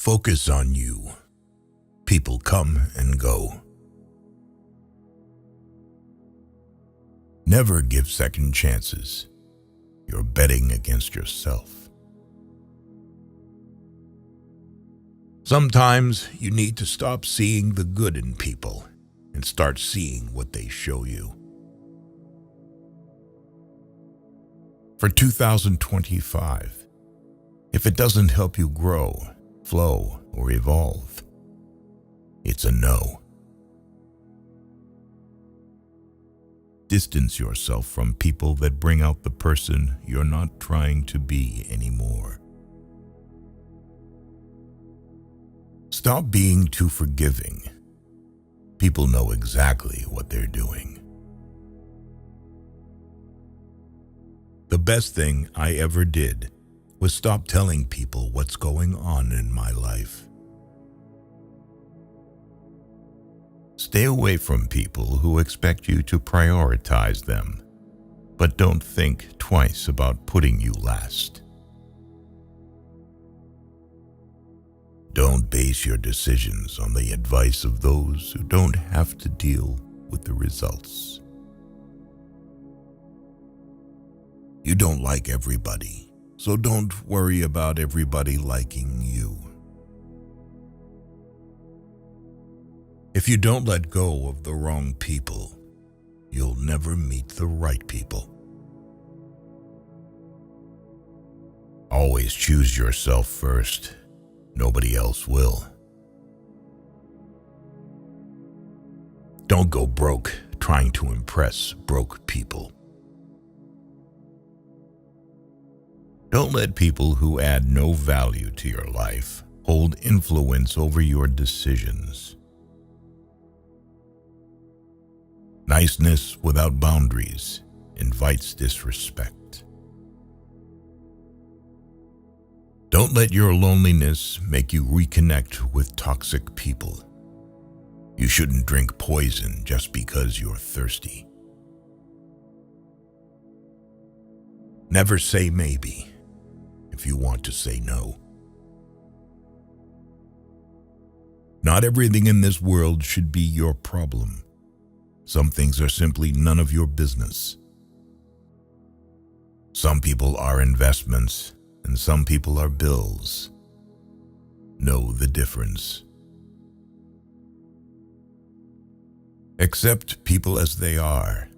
Focus on you. People come and go. Never give second chances. You're betting against yourself. Sometimes you need to stop seeing the good in people and start seeing what they show you. For 2025, if it doesn't help you grow, flow, or evolve, it's a no. Distance yourself from people that bring out the person you're not trying to be anymore. Stop being too forgiving. People know exactly what they're doing. The best thing I ever did was stop telling people what's going on in my life. Stay away from people who expect you to prioritize them, but don't think twice about putting you last. Don't base your decisions on the advice of those who don't have to deal with the results. You don't like everybody, so don't worry about everybody liking you. If you don't let go of the wrong people, you'll never meet the right people. Always choose yourself first. Nobody else will. Don't go broke trying to impress broke people. Don't let people who add no value to your life hold influence over your decisions. Niceness without boundaries invites disrespect. Don't let your loneliness make you reconnect with toxic people. You shouldn't drink poison just because you're thirsty. Never say maybe if you want to say no. Not everything in this world should be your problem. Some things are simply none of your business. Some people are investments, and some people are bills. Know the difference. Accept people as they are,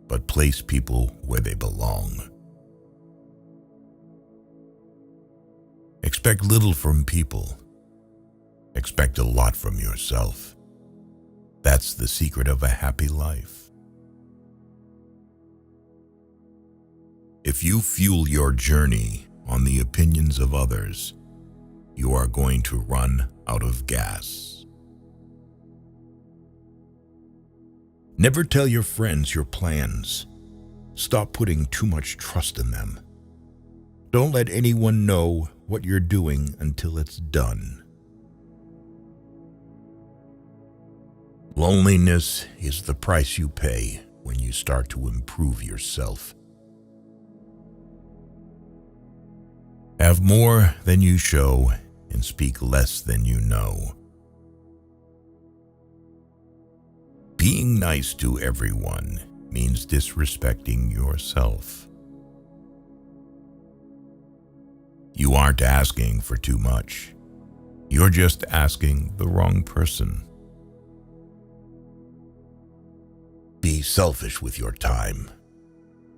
but place people where they belong. Expect little from people. Expect a lot from yourself. That's the secret of a happy life. If you fuel your journey on the opinions of others, you are going to run out of gas. Never tell your friends your plans. Stop putting too much trust in them. Don't let anyone know what you're doing until it's done. Loneliness is the price you pay when you start to improve yourself. Have more than you show and speak less than you know. Being nice to everyone means disrespecting yourself. You aren't asking for too much. You're just asking the wrong person. Be selfish with your time.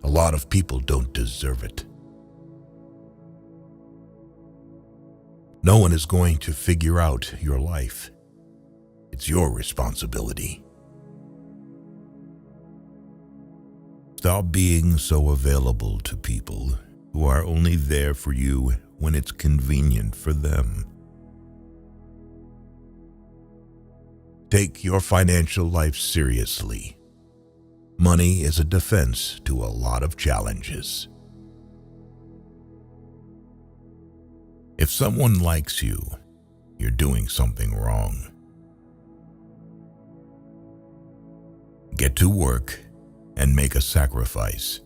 A lot of people don't deserve it. No one is going to figure out your life. It's your responsibility. Stop being so available to people who are only there for you when it's convenient for them. Take your financial life seriously. Money is a defense to a lot of challenges. If someone likes you, you're doing something wrong. Get to work and make a sacrifice.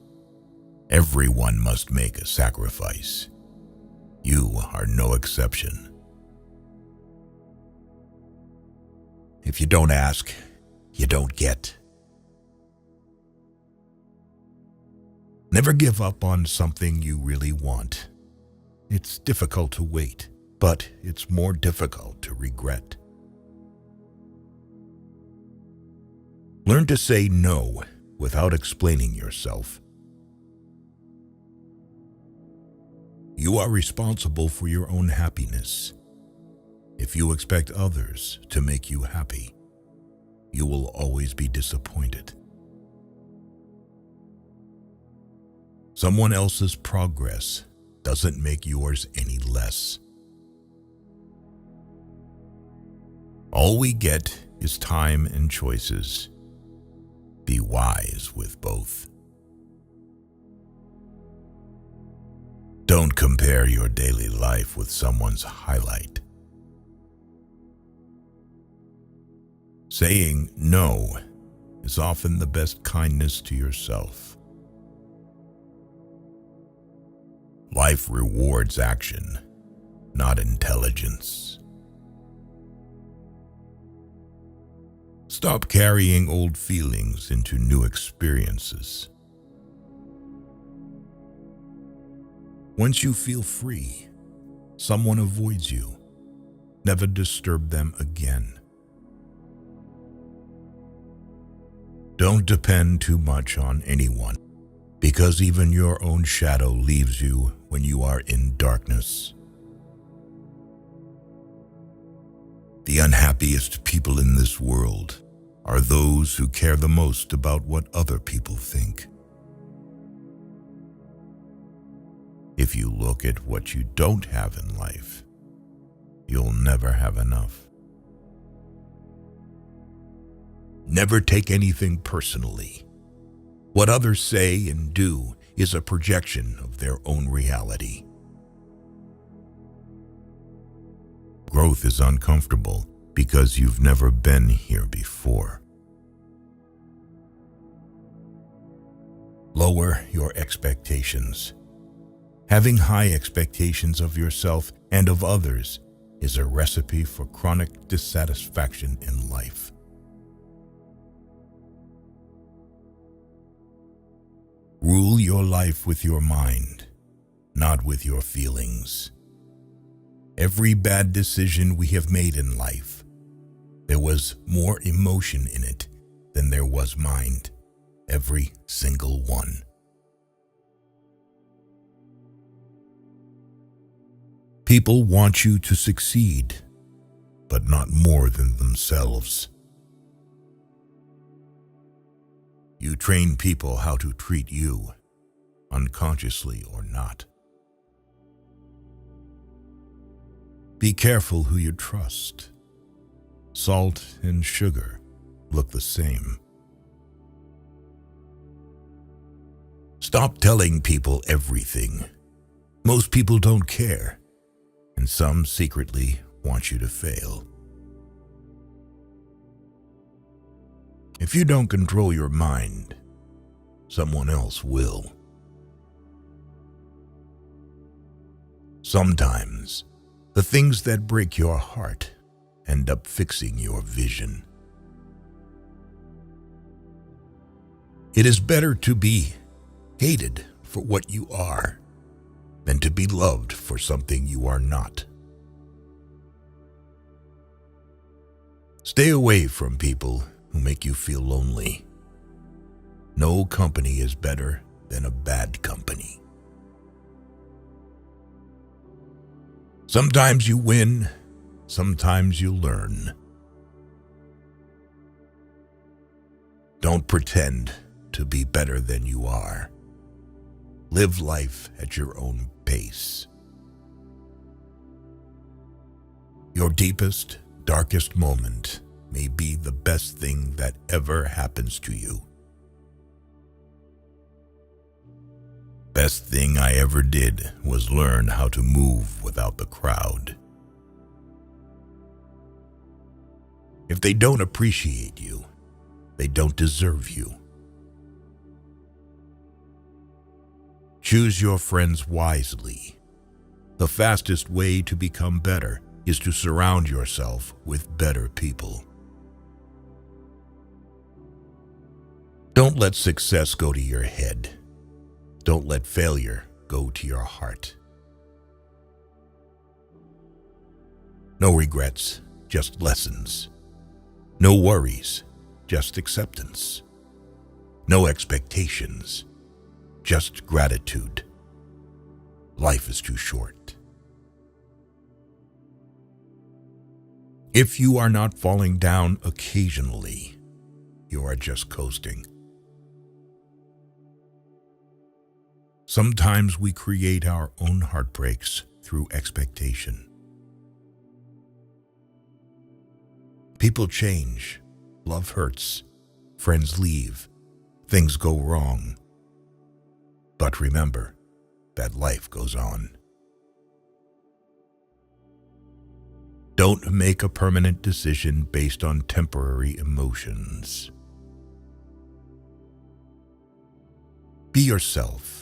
Everyone must make a sacrifice. You are no exception. If you don't ask, you don't get. Never give up on something you really want. It's difficult to wait, but it's more difficult to regret. Learn to say no without explaining yourself. You are responsible for your own happiness. If you expect others to make you happy, you will always be disappointed. Someone else's progress doesn't make yours any less. All we get is time and choices. Be wise with both. Don't compare your daily life with someone's highlight. Saying no is often the best kindness to yourself. Life rewards action, not intelligence. Stop carrying old feelings into new experiences. Once you feel free, someone avoids you. Never disturb them again. Don't depend too much on anyone, because even your own shadow leaves you when you are in darkness. The unhappiest people in this world are those who care the most about what other people think. If you look at what you don't have in life, you'll never have enough. Never take anything personally. What others say and do is a projection of their own reality. Growth is uncomfortable because you've never been here before. Lower your expectations. Having high expectations of yourself and of others is a recipe for chronic dissatisfaction in life. Rule your life with your mind, not with your feelings. Every bad decision we have made in life, there was more emotion in it than there was mind. Every single one. People want you to succeed, but not more than themselves. You train people how to treat you, unconsciously or not. Be careful who you trust. Salt and sugar look the same. Stop telling people everything. Most people don't care, and some secretly want you to fail. If you don't control your mind, someone else will. Sometimes, the things that break your heart end up fixing your vision. It is better to be hated for what you are than to be loved for something you are not. Stay away from people who make you feel lonely. No company is better than a bad company. Sometimes you win, sometimes you learn. Don't pretend to be better than you are. Live life at your own pace. Your deepest, darkest moment may be the best thing that ever happens to you. Best thing I ever did was learn how to move without the crowd. If they don't appreciate you, they don't deserve you. Choose your friends wisely. The fastest way to become better is to surround yourself with better people. Don't let success go to your head. Don't let failure go to your heart. No regrets, just lessons. No worries, just acceptance. No expectations, just gratitude. Life is too short. If you are not falling down occasionally, you are just coasting. Sometimes we create our own heartbreaks through expectation. People change, love hurts, friends leave, things go wrong. But remember that life goes on. Don't make a permanent decision based on temporary emotions. Be yourself.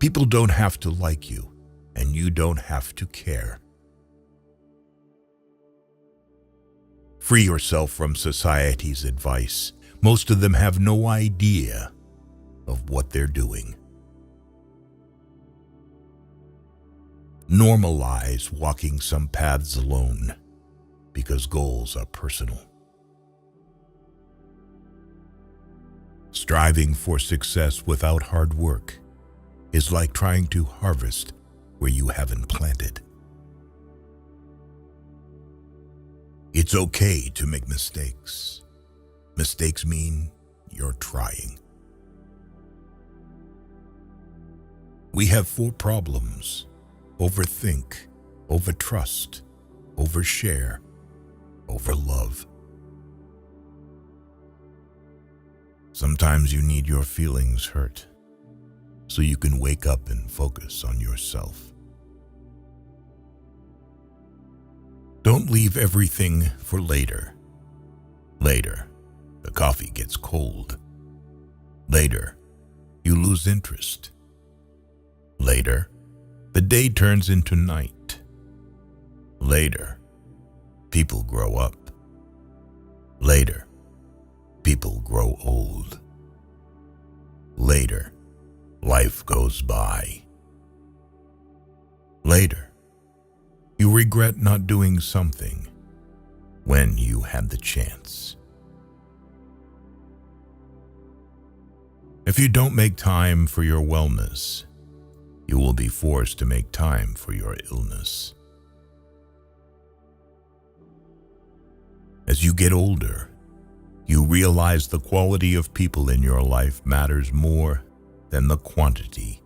People don't have to like you, and you don't have to care. Free yourself from society's advice. Most of them have no idea of what they're doing. Normalize walking some paths alone because goals are personal. Striving for success without hard work is like trying to harvest where you haven't planted. It's okay to make mistakes. Mistakes mean you're trying. We have 4 problems: overthink, overtrust, overshare, overlove. Sometimes you need your feelings hurt so you can wake up and focus on yourself. Don't leave everything for later. Later, the coffee gets cold. Later, you lose interest. Later, the day turns into night. Later, people grow up. Later, people grow old. Later, life goes by. Later, you regret not doing something when you had the chance. If you don't make time for your wellness, you will be forced to make time for your illness. As you get older, you realize the quality of people in your life matters more than the quantity.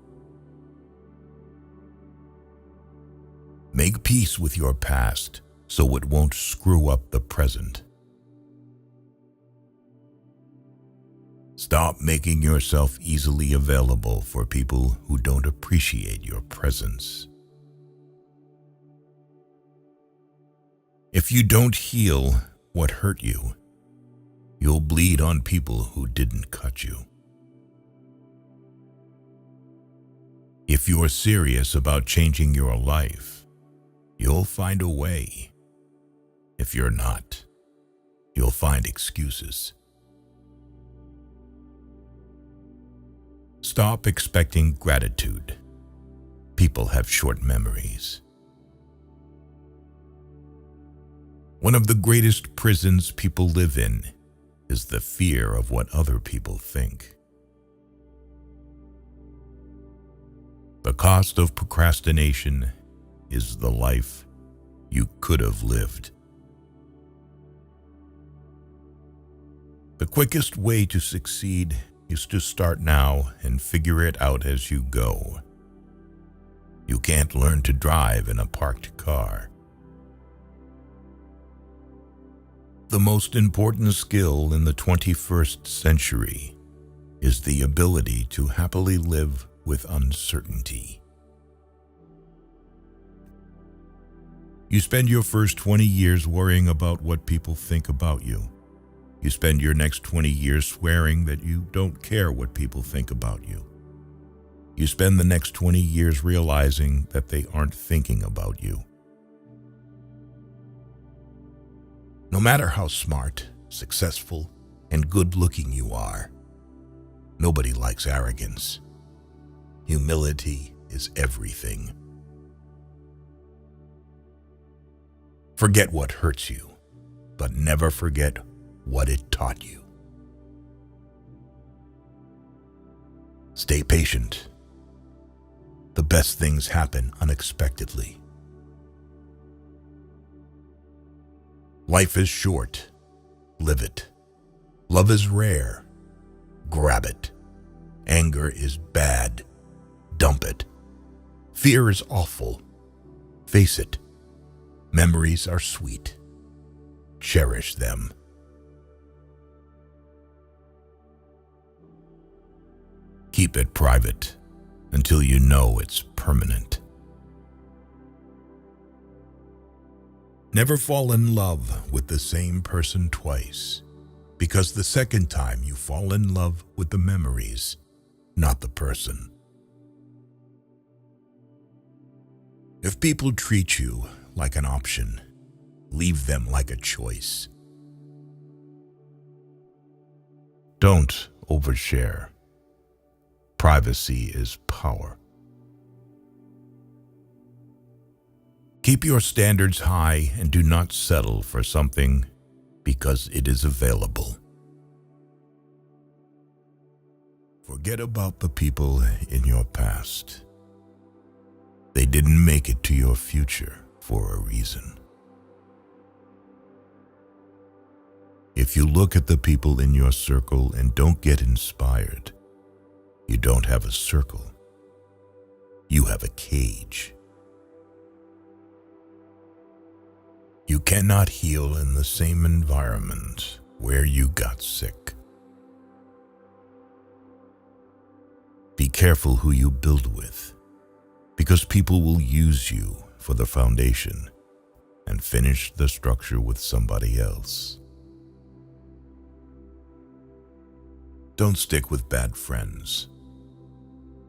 Make peace with your past so it won't screw up the present. Stop making yourself easily available for people who don't appreciate your presence. If you don't heal what hurt you, you'll bleed on people who didn't cut you. If you're serious about changing your life, you'll find a way. If you're not, you'll find excuses. Stop expecting gratitude. People have short memories. One of the greatest prisons people live in is the fear of what other people think. The cost of procrastination is the life you could have lived. The quickest way to succeed is to start now and figure it out as you go. You can't learn to drive in a parked car. The most important skill in the 21st century is the ability to happily live with uncertainty. You spend your first 20 years worrying about what people think about you. You spend your next 20 years swearing that you don't care what people think about you. You spend the next 20 years realizing that they aren't thinking about you. No matter how smart, successful, and good-looking you are, Nobody likes arrogance. Humility is everything. Forget what hurts you, but never forget what it taught you. Stay patient. The best things happen unexpectedly. Life is short. Live it. Love is rare. Grab it. Anger is bad. Dump it. Fear is awful. Face it. Memories are sweet. Cherish them. Keep it private until you know it's permanent. Never fall in love with the same person twice, because the second time you fall in love with the memories, not the person. If people treat you like an option, leave them like a choice. Don't overshare. Privacy is power. Keep your standards high and do not settle for something because it is available. Forget about the people in your past. They didn't make it to your future for a reason. If you look at the people in your circle and don't get inspired, you don't have a circle. You have a cage. You cannot heal in the same environment where you got sick. Be careful who you build with, because people will use you for the foundation and finish the structure with somebody else. Don't stick with bad friends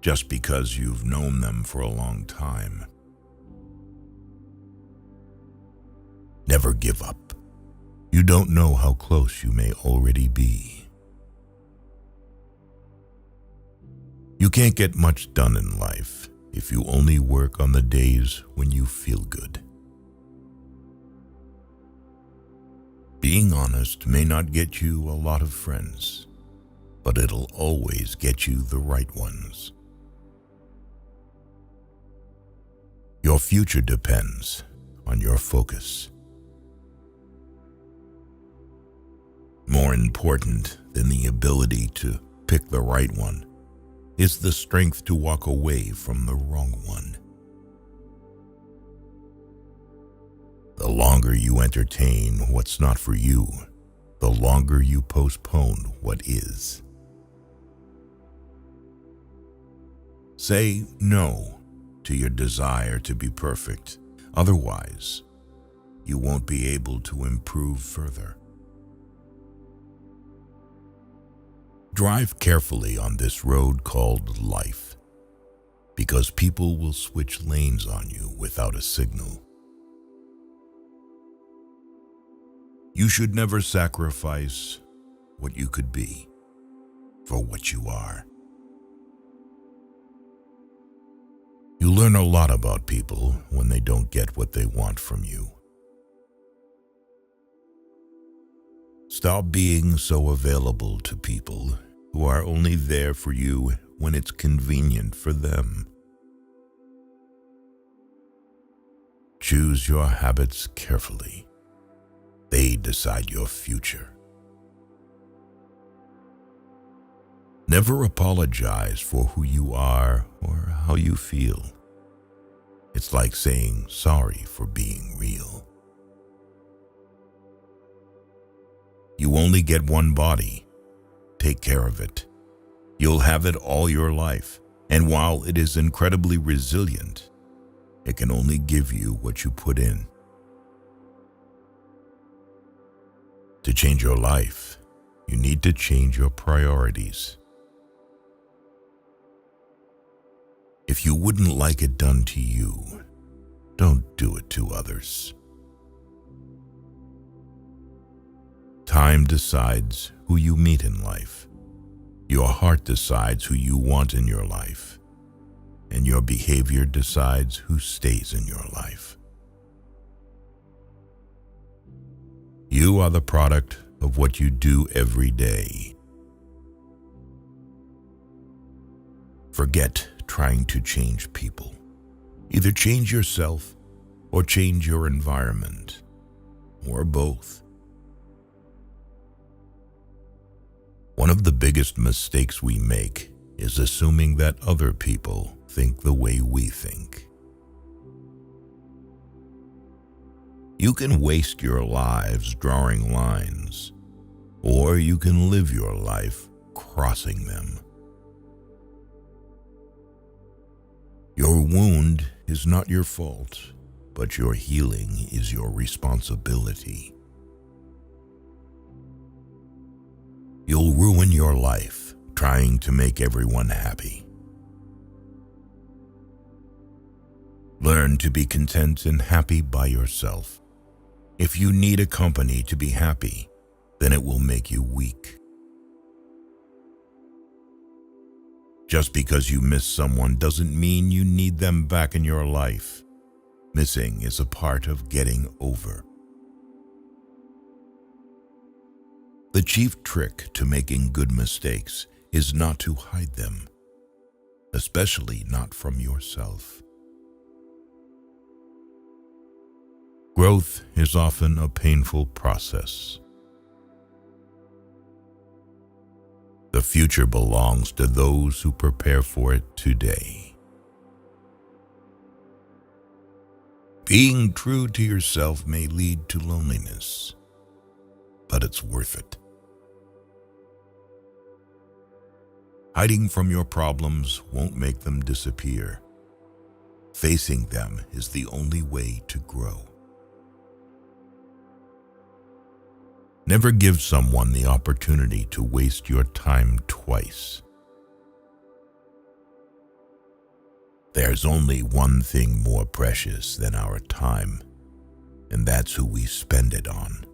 just because you've known them for a long time. Never give up. You don't know how close you may already be. You can't get much done in life if you only work on the days when you feel good. Being honest may not get you a lot of friends, but it'll always get you the right ones. Your future depends on your focus. More important than the ability to pick the right one is the strength to walk away from the wrong one. The longer you entertain what's not for you, the longer you postpone what is. Say no to your desire to be perfect. Otherwise, you won't be able to improve further. Drive carefully on this road called life, because people will switch lanes on you without a signal. You should never sacrifice what you could be for what you are. You learn a lot about people when they don't get what they want from you. Stop being so available to people who are only there for you when it's convenient for them. Choose your habits carefully. They decide your future. Never apologize for who you are or how you feel. It's like saying sorry for being real. You only get one body. Take care of it. You'll have it all your life, and while it is incredibly resilient, it can only give you what you put in. To change your life, you need to change your priorities. If you wouldn't like it done to you, don't do it to others. Time decides who you meet in life, Your heart decides who you want in your life, and your behavior decides who stays in your life. You are the product of what you do every day. Forget trying to change people. Either change yourself or change your environment, or both. One of the biggest mistakes we make is assuming that other people think the way we think. You can waste your lives drawing lines, or you can live your life crossing them. Your wound is not your fault, but your healing is your responsibility. You'll ruin your life trying to make everyone happy. Learn to be content and happy by yourself. If you need a company to be happy, then it will make you weak. Just because you miss someone doesn't mean you need them back in your life. Missing is a part of getting over. The chief trick to making good mistakes is not to hide them, especially not from yourself. Growth is often a painful process. The future belongs to those who prepare for it today. Being true to yourself may lead to loneliness, but it's worth it. Hiding from your problems won't make them disappear. Facing them is the only way to grow. Never give someone the opportunity to waste your time twice. There's only one thing more precious than our time, and that's who we spend it on.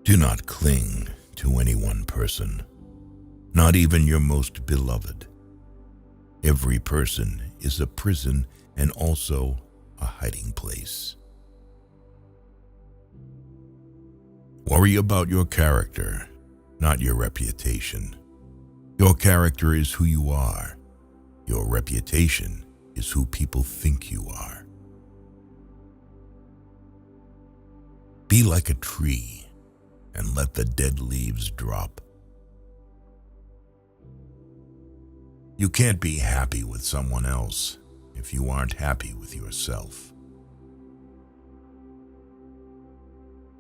Do not cling to any one person, not even your most beloved. Every person is a prison and also a hiding place. Worry about your character, not your reputation. Your character is who you are. Your reputation is who people think you are. Be like a tree and let the dead leaves drop. You can't be happy with someone else if you aren't happy with yourself.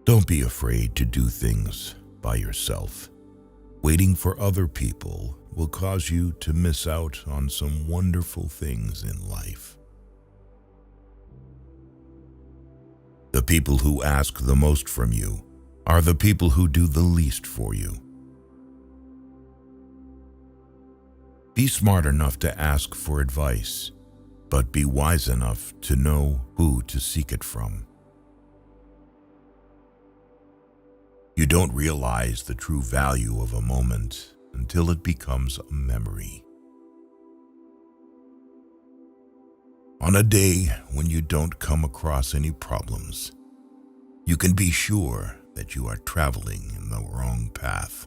Don't be afraid to do things by yourself. Waiting for other people will cause you to miss out on some wonderful things in life. The people who ask the most from you are the people who do the least for you. Be smart enough to ask for advice, but be wise enough to know who to seek it from. You don't realize the true value of a moment until it becomes a memory. On a day when you don't come across any problems, you can be sure that you are traveling in the wrong path.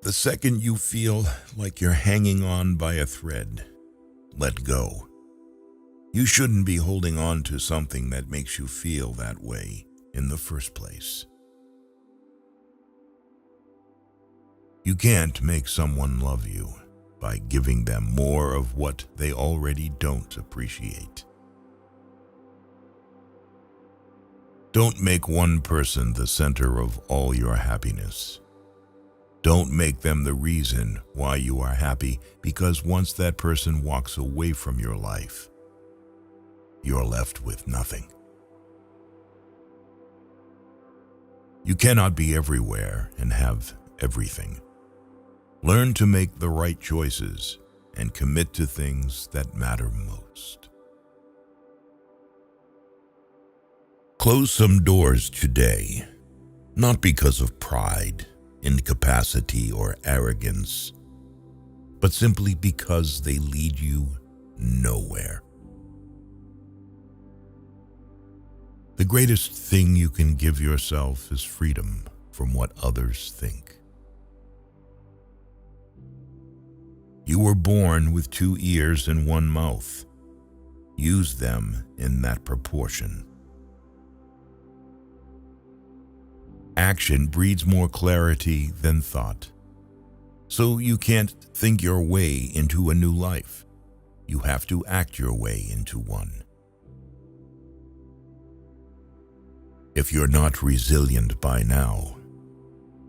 The second you feel like you're hanging on by a thread, let go. You shouldn't be holding on to something that makes you feel that way in the first place. You can't make someone love you by giving them more of what they already don't appreciate. Don't make one person the center of all your happiness. Don't make them the reason why you are happy, because once that person walks away from your life, you're left with nothing. You cannot be everywhere and have everything. Learn to make the right choices and commit to things that matter most. Close some doors today Not because of pride, incapacity, or arrogance, but simply because they lead you nowhere. The greatest thing you can give yourself is freedom from what others think. You were born with 2 ears and 1 mouth. Use them in that proportion. Action breeds more clarity than thought. So you can't think your way into a new life. You have to act your way into one. If you're not resilient by now,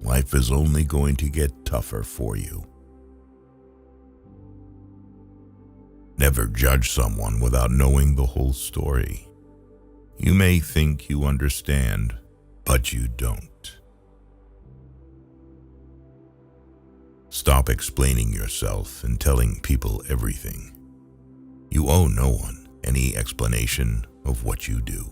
life is only going to get tougher for you. Never judge someone without knowing the whole story. You may think you understand, but you don't. Stop explaining yourself and telling people everything. You owe no one any explanation of what you do.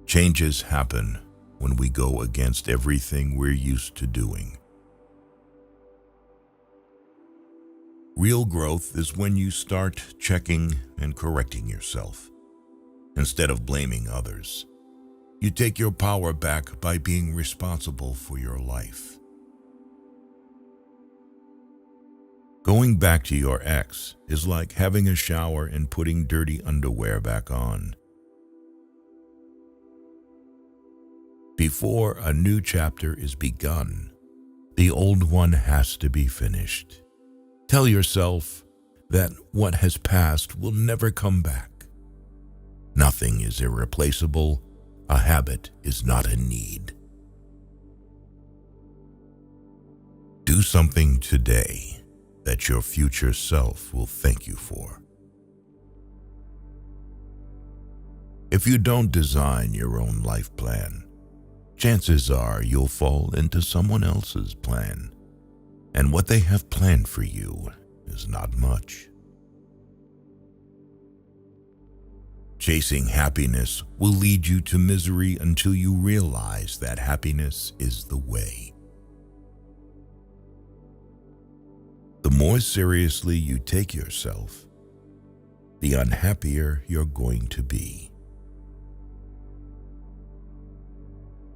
Changes happen when we go against everything we're used to doing. Real growth is when you start checking and correcting yourself. Instead of blaming others, you take your power back by being responsible for your life. Going back to your ex is like having a shower and putting dirty underwear back on. Before a new chapter is begun, the old one has to be finished. Tell yourself that what has passed will never come back. Nothing is irreplaceable. A habit is not a need. Do something today that your future self will thank you for. If you don't design your own life plan, chances are you'll fall into someone else's plan, and what they have planned for you is not much. Chasing happiness will lead you to misery until you realize that happiness is the way. The more seriously you take yourself, the unhappier you're going to be.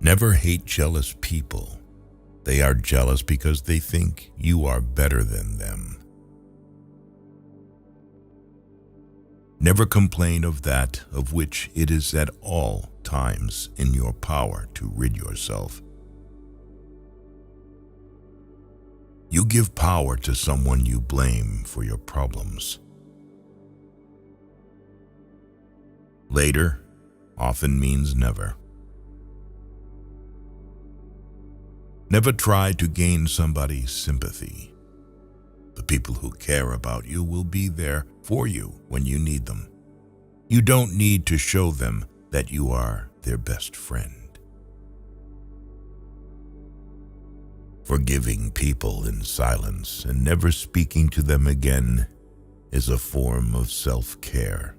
Never hate jealous people. They are jealous because they think you are better than them. Never complain of that of which it is at all times in your power to rid yourself. You give power to someone you blame for your problems. Later often means never. Never try to gain somebody's sympathy. The people who care about you will be there for you when you need them. You don't need to show them that you are their best friend. Forgiving people in silence and never speaking to them again is a form of self-care.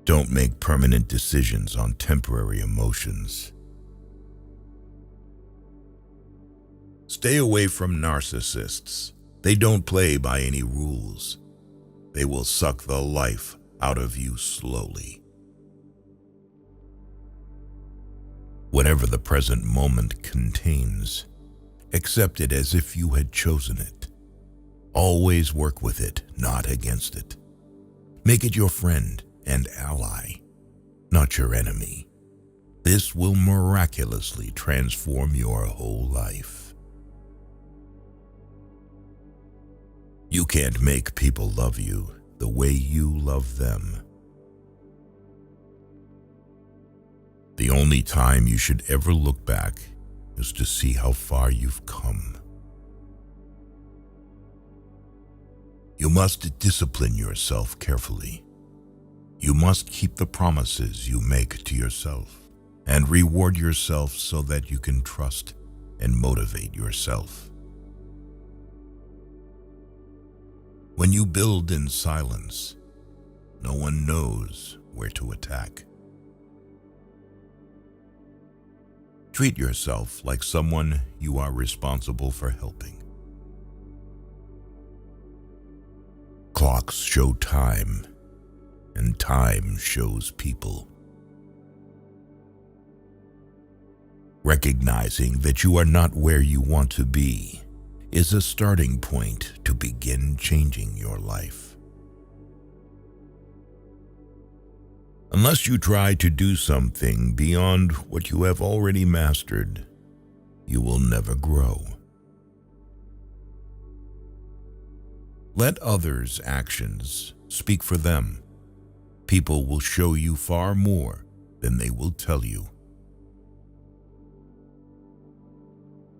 Don't make permanent decisions on temporary emotions. Stay away from narcissists. They don't play by any rules. They will suck the life out of you slowly. Whatever the present moment contains, accept it as if you had chosen it. Always work with it, not against it. Make it your friend and ally, not your enemy. This will miraculously transform your whole life. You can't make people love you the way you love them. The only time you should ever look back is to see how far you've come. You must discipline yourself carefully. You must keep the promises you make to yourself and reward yourself so that you can trust and motivate yourself. When you build in silence, no one knows where to attack. Treat yourself like someone you are responsible for helping. Clocks show time, and time shows people. Recognizing that you are not where you want to be is a starting point to begin changing your life. Unless you try to do something beyond what you have already mastered, you will never grow. Let others' actions speak for them. People will show you far more than they will tell you.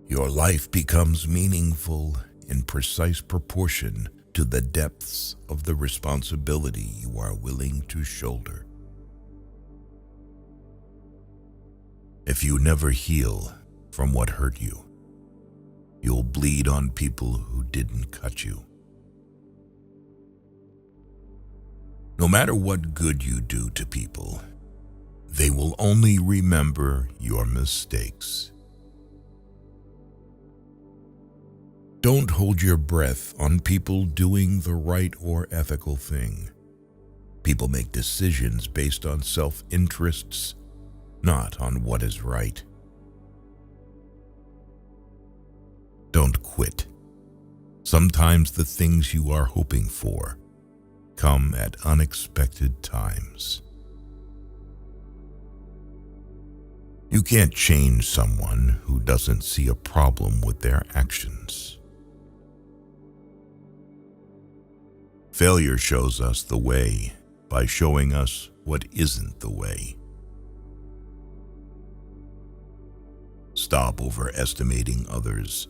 Your life becomes meaningful in precise proportion to the depths of the responsibility you are willing to shoulder. If you never heal from what hurt you, you'll bleed on people who didn't cut you. No matter what good you do to people, they will only remember your mistakes. Don't hold your breath on people doing the right or ethical thing. People make decisions based on self-interests, not on what is right. Don't quit. Sometimes the things you are hoping for come at unexpected times. You can't change someone who doesn't see a problem with their actions. Failure shows us the way by showing us what isn't the way. Stop overestimating others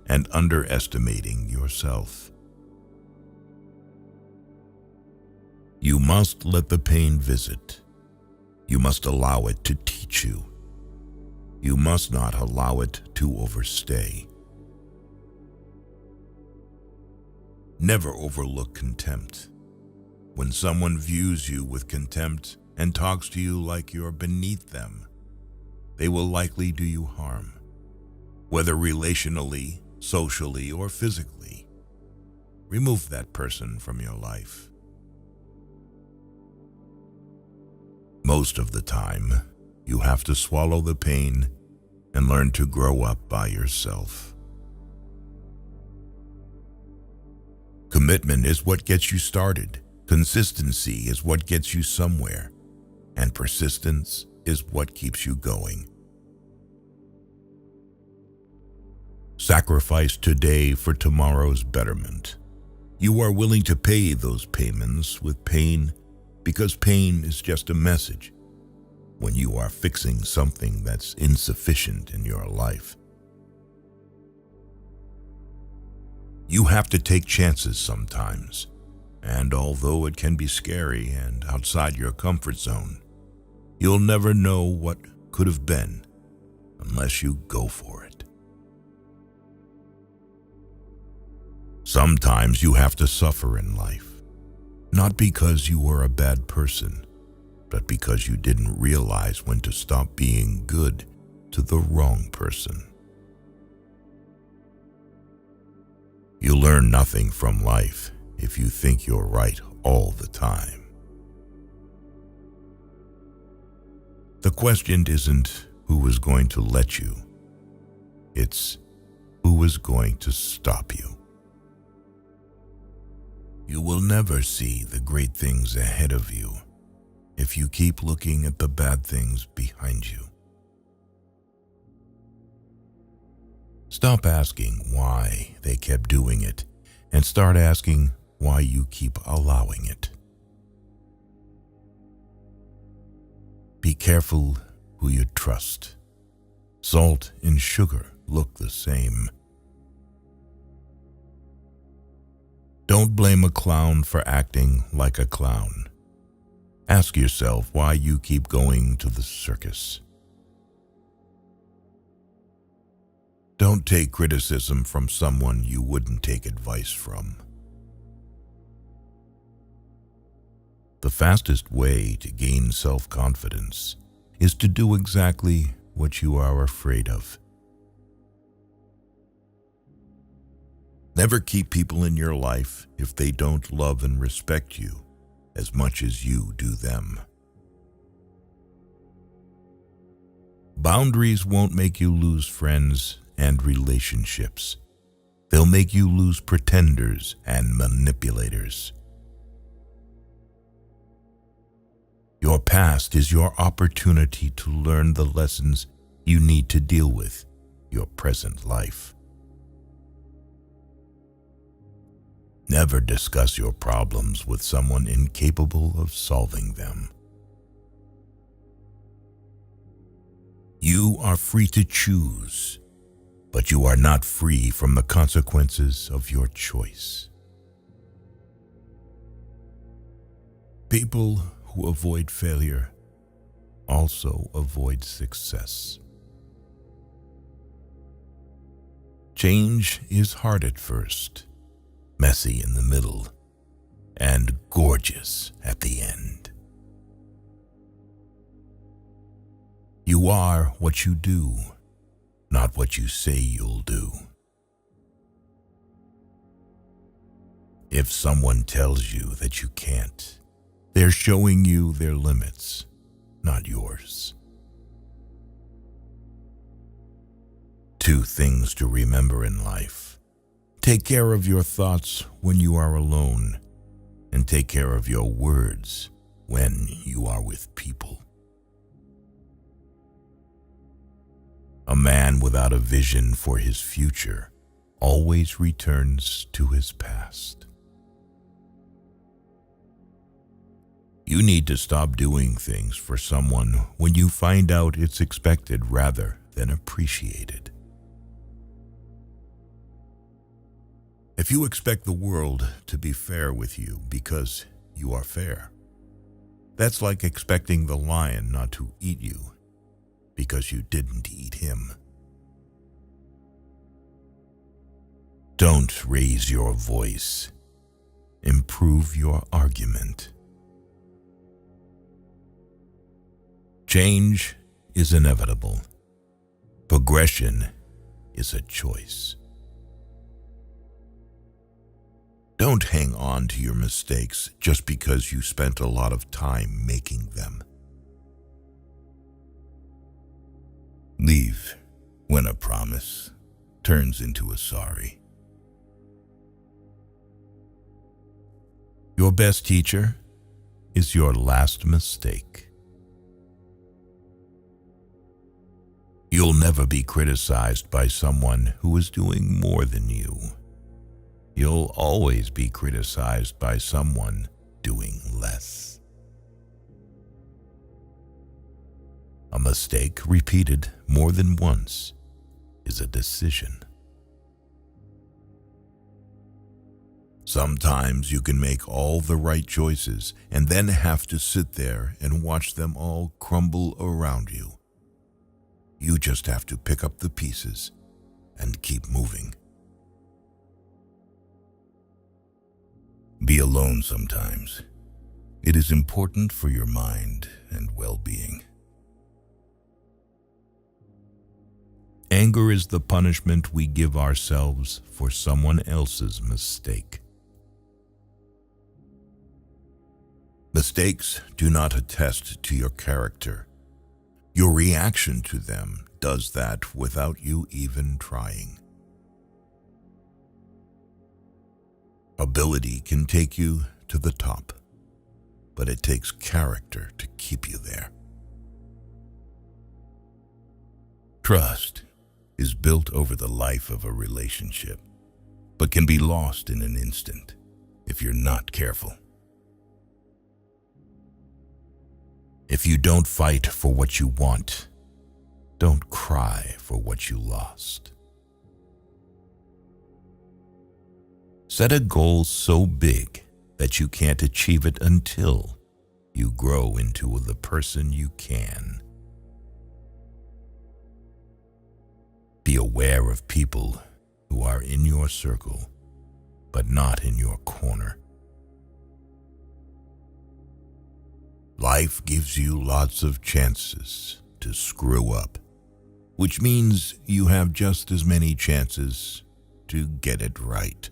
and underestimating yourself. You must let the pain visit. You must allow it to teach you. You must not allow it to overstay. Never overlook contempt. When someone views you with contempt and talks to you like you're beneath them, they will likely do you harm, whether relationally, socially, or physically. Remove that person from your life. Most of the time, you have to swallow the pain and learn to grow up by yourself. Commitment is what gets you started. Consistency is what gets you somewhere. And persistence is what keeps you going. Sacrifice today for tomorrow's betterment. You are willing to pay those payments with pain because pain is just a message when you are fixing something that's insufficient in your life. You have to take chances sometimes, and although it can be scary and outside your comfort zone, you'll never know what could have been unless you go for it. Sometimes you have to suffer in life, not because you were a bad person, but because you didn't realize when to stop being good to the wrong person. You learn nothing from life if you think you're right all the time. The question isn't who is going to let you, it's who is going to stop you. You will never see the great things ahead of you if you keep looking at the bad things behind you. Stop asking why they kept doing it and start asking why you keep allowing it. Be careful who you trust. Salt and sugar look the same. Don't blame a clown for acting like a clown. Ask yourself why you keep going to the circus. Don't take criticism from someone you wouldn't take advice from. The fastest way to gain self-confidence is to do exactly what you are afraid of. Never keep people in your life if they don't love and respect you as much as you do them. Boundaries won't make you lose friends and relationships. They'll make you lose pretenders and manipulators. Your past is your opportunity to learn the lessons you need to deal with your present life. Never discuss your problems with someone incapable of solving them. You are free to choose, but you are not free from the consequences of your choice. People who avoid failure also avoid success. Change is hard at first, messy in the middle, and gorgeous at the end. You are what you do, not what you say you'll do. If someone tells you that you can't, they're showing you their limits, not yours. Two things to remember in life. Take care of your thoughts when you are alone, and take care of your words when you are with people. A man without a vision for his future always returns to his past. You need to stop doing things for someone when you find out it's expected rather than appreciated. If you expect the world to be fair with you because you are fair, that's like expecting the lion not to eat you because you didn't eat him. Don't raise your voice. Improve your argument. Change is inevitable. Progression is a choice. Don't hang on to your mistakes just because you spent a lot of time making them. Leave when a promise turns into a sorry. Your best teacher is your last mistake. You'll never be criticized by someone who is doing more than you. You'll always be criticized by someone doing less. A mistake repeated more than once is a decision. Sometimes you can make all the right choices and then have to sit there and watch them all crumble around you. You just have to pick up the pieces and keep moving. Be alone sometimes. It is important for your mind and well-being. Anger is the punishment we give ourselves for someone else's mistake. Mistakes do not attest to your character. Your reaction to them does that without you even trying. Ability can take you to the top, but it takes character to keep you there. Trust is built over the life of a relationship, but can be lost in an instant if you're not careful. If you don't fight for what you want, don't cry for what you lost. Set a goal so big that you can't achieve it until you grow into the person you can. Be aware of people who are in your circle, but not in your corner. Life gives you lots of chances to screw up, which means you have just as many chances to get it right.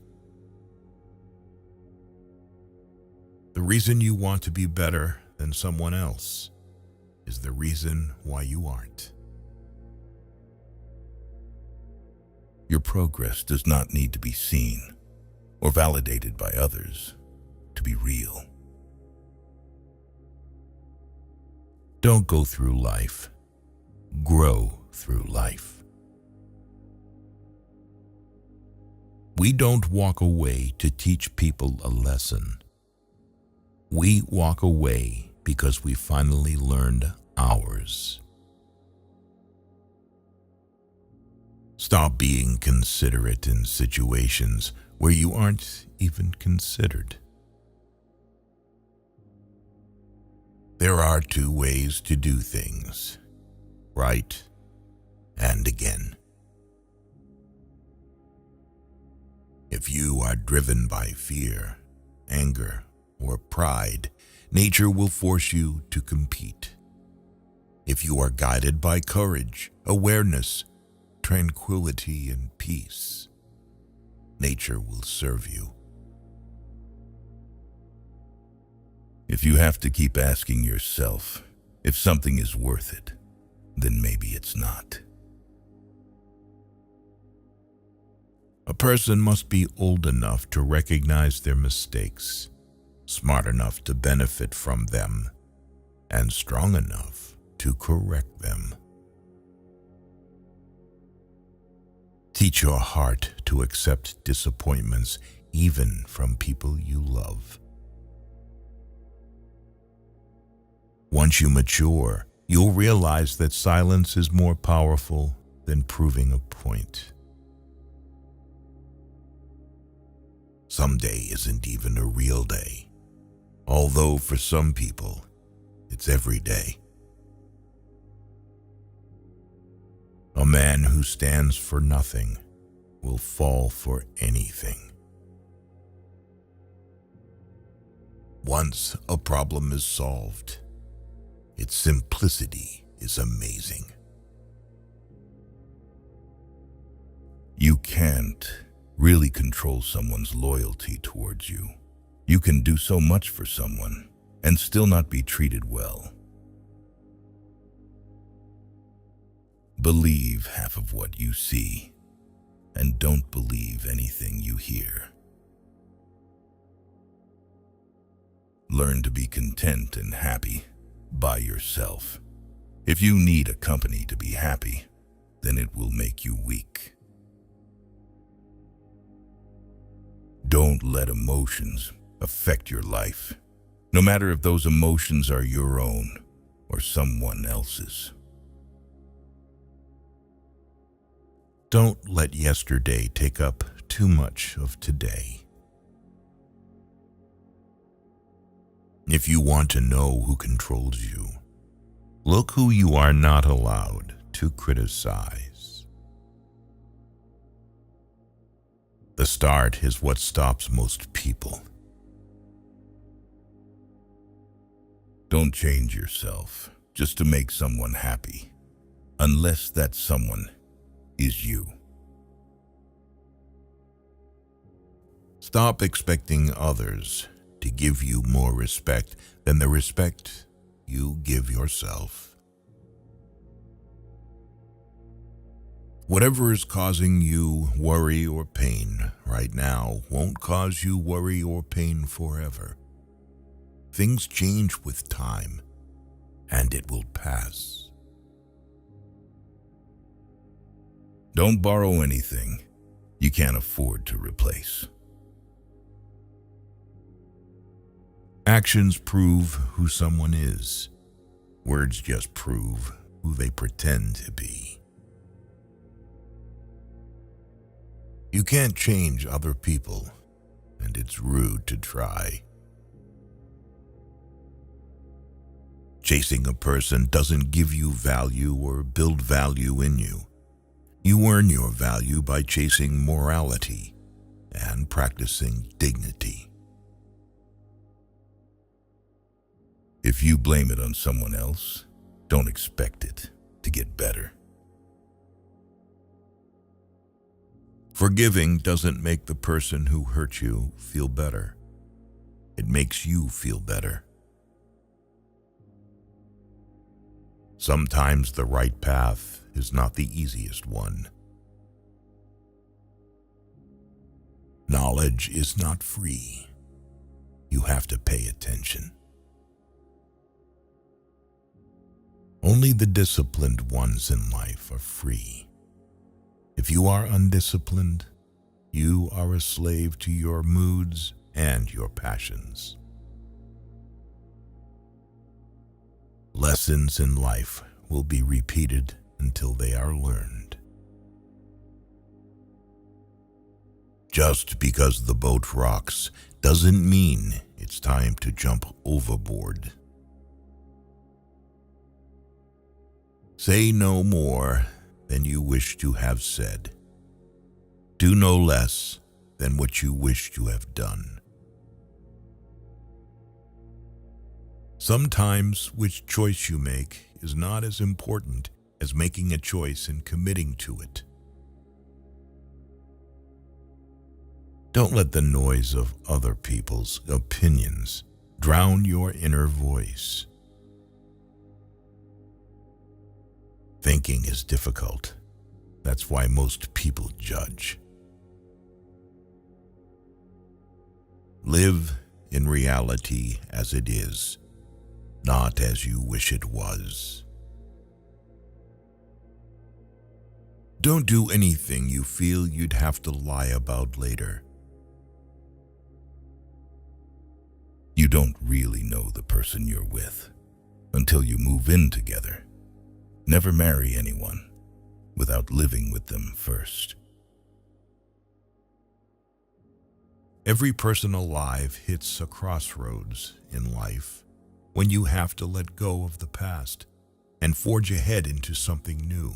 The reason you want to be better than someone else is the reason why you aren't. Your progress does not need to be seen or validated by others to be real. Don't go through life. Grow through life. We don't walk away to teach people a lesson. We walk away because we finally learned ours. Stop being considerate in situations where you aren't even considered. There are two ways to do things, right and again. If you are driven by fear, anger, or pride, nature will force you to compete. If you are guided by courage, awareness, tranquility, and peace, nature will serve you. If you have to keep asking yourself if something is worth it, then maybe it's not. A person must be old enough to recognize their mistakes, smart enough to benefit from them, and strong enough to correct them. Teach your heart to accept disappointments even from people you love. Once you mature, you'll realize that silence is more powerful than proving a point. Someday isn't even a real day, although for some people, it's every day. A man who stands for nothing will fall for anything. Once a problem is solved, its simplicity is amazing. You can't really control someone's loyalty towards you. You can do so much for someone and still not be treated well. Believe half of what you see, and don't believe anything you hear. Learn to be content and happy by yourself. If you need a company to be happy, then it will make you weak. Don't let emotions affect your life, no matter if those emotions are your own or someone else's. Don't let yesterday take up too much of today. If you want to know who controls you, look who you are not allowed to criticize. The start is what stops most people. Don't change yourself just to make someone happy, unless that someone is you. Stop expecting others to give you more respect than the respect you give yourself. Whatever is causing you worry or pain right now won't cause you worry or pain forever. Things change with time, and it will pass. Don't borrow anything you can't afford to replace. Actions prove who someone is. Words just prove who they pretend to be. You can't change other people, and it's rude to try. Chasing a person doesn't give you value or build value in you. You earn your value by chasing morality and practicing dignity. If you blame it on someone else, don't expect it to get better. Forgiving doesn't make the person who hurt you feel better. It makes you feel better. Sometimes the right path is not the easiest one. Knowledge is not free. You have to pay attention. Only the disciplined ones in life are free. If you are undisciplined, you are a slave to your moods and your passions. Lessons in life will be repeated until they are learned. Just because the boat rocks doesn't mean it's time to jump overboard. Say no more than you wish to have said. Do no less than what you wish to have done. Sometimes which choice you make is not as important as making a choice and committing to it. Don't let the noise of other people's opinions drown your inner voice. Thinking is difficult. That's why most people judge. Live in reality as it is, not as you wish it was. Don't do anything you feel you'd have to lie about later. You don't really know the person you're with until you move in together. Never marry anyone without living with them first. Every person alive hits a crossroads in life when you have to let go of the past and forge ahead into something new.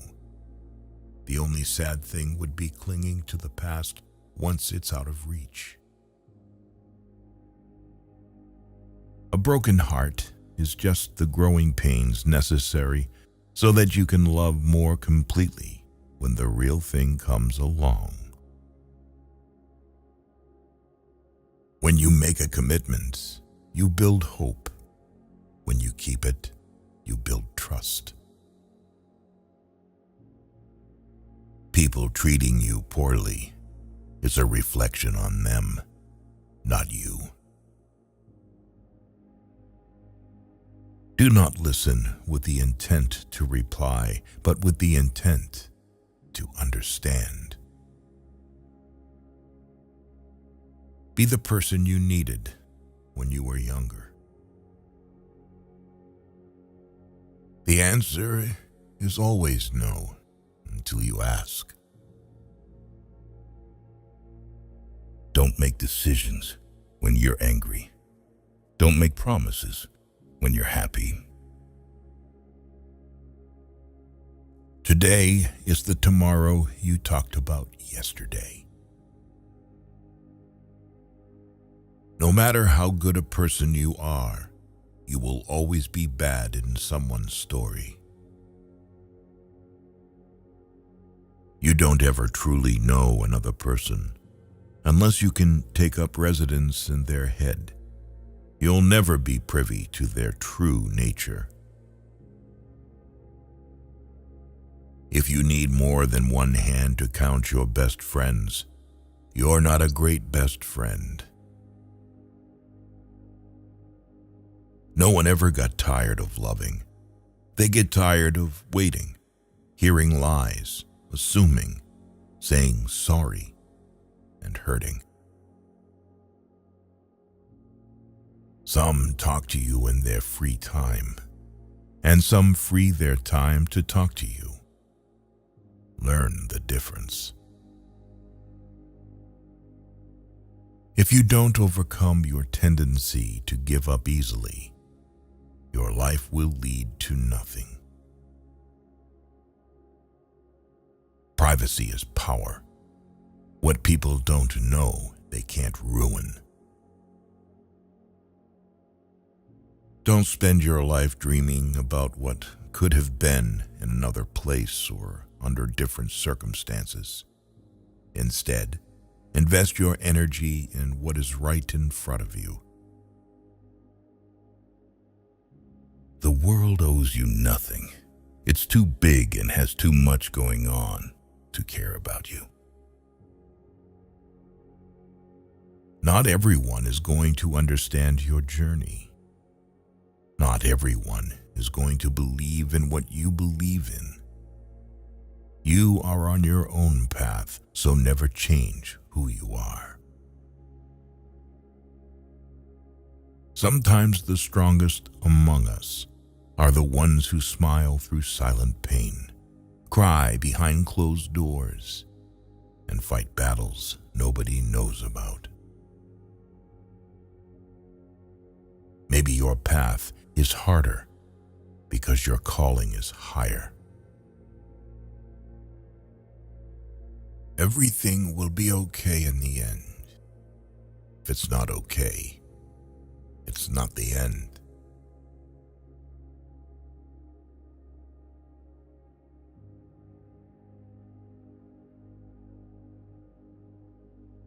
The only sad thing would be clinging to the past once it's out of reach. A broken heart is just the growing pains necessary so that you can love more completely when the real thing comes along. When you make a commitment, you build hope. When you keep it, you build trust. People treating you poorly is a reflection on them, not you. Do not listen with the intent to reply, but with the intent to understand. Be the person you needed when you were younger. The answer is always no until you ask. Don't make decisions when you're angry. Don't make promises when you're happy. Today is the tomorrow you talked about yesterday. No matter how good a person you are, you will always be bad in someone's story. You don't ever truly know another person unless you can take up residence in their head. You'll never be privy to their true nature. If you need more than one hand to count your best friends, you're not a great best friend. No one ever got tired of loving. They get tired of waiting, hearing lies, assuming, saying sorry, and hurting. Some talk to you in their free time, and some free their time to talk to you. Learn the difference. If you don't overcome your tendency to give up easily, your life will lead to nothing. Privacy is power. What people don't know, they can't ruin. Don't spend your life dreaming about what could have been in another place or under different circumstances. Instead, invest your energy in what is right in front of you. The world owes you nothing. It's too big and has too much going on to care about you. Not everyone is going to understand your journey. Not everyone is going to believe in what you believe in. You are on your own path, so never change who you are. Sometimes the strongest among us are the ones who smile through silent pain, cry behind closed doors, and fight battles nobody knows about. Maybe your path is harder because your calling is higher. Everything will be okay in the end. If it's not okay, it's not the end.